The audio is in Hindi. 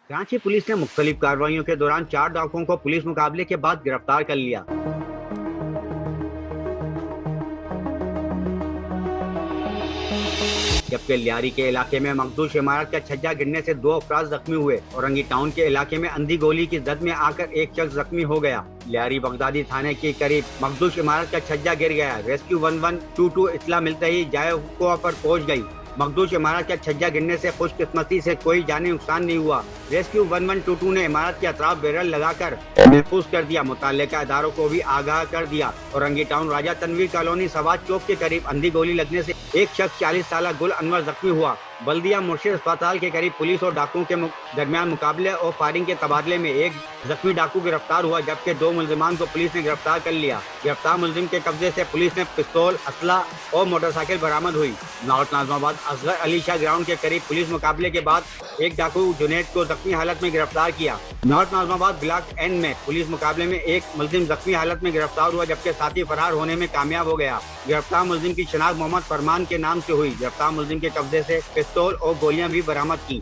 रांची पुलिस ने मुख्तलिफ कार्रवाइयों के दौरान 4 डाकुओं को पुलिस मुकाबले के बाद गिरफ्तार कर लिया। जबकि लियारी के इलाके में मखदूश इमारत का छज्जा गिरने से 2 अफराद जख्मी हुए। औरंगी टाउन के इलाके में अंधी गोली की जद में आकर एक शख्स जख्मी हो गया। लियारी बगदादी थाने के करीब मखदूश इमारत का छज्जा गिर गया। रेस्क्यू 1122 इत्तला मिलते ही जायका पर पहुंच गई। मखदूश इमारत का छज्जा गिरने से खुशकिस्मती से कोई जानी नुकसान नहीं हुआ। रेस्क्यू 1122 ने इमारत के अतराफ बैरल लगाकर महफूज कर दिया। मुताल्लिका इदारों को भी आगाह कर दिया। औरंगी टाउन राजा तनवीर कॉलोनी सवाज चौक के करीब अंधी गोली लगने से एक शख्स 40 साल गुल अनवर जख्मी हुआ। बल्दिया मुर्शिद अस्पताल के करीब पुलिस और डाकुओं के दरमियान मुकाबले और फायरिंग के तबादले में एक जख्मी डाकू गिरफ्तार हुआ, जबकि 2 मुलजिमान को पुलिस ने गिरफ्तार कर लिया। गिरफ्तार मुलजिम के कब्जे से पुलिस ने पिस्तौल, असला और मोटरसाइकिल बरामद हुई। नॉर्थ नाज़िमाबाद असगर अली शाह ग्राउंड के करीब पुलिस मुकाबले के बाद एक डाकू जुनैद को जख्मी हालत में गिरफ्तार किया। नॉर्थ नाज़िमाबाद ब्लॉक एन में पुलिस मुकाबले में एक मुलजिम जख्मी हालत में गिरफ्तार हुआ, जबकि साथी फरार होने में कामयाब हो गया। गिरफ्तार मुलजिम की शनाख्त मोहम्मद फरमान के नाम से हुई। गिरफ्तार मुलजिम के कब्जे से पिस्तौल और गोलियां भी बरामद की।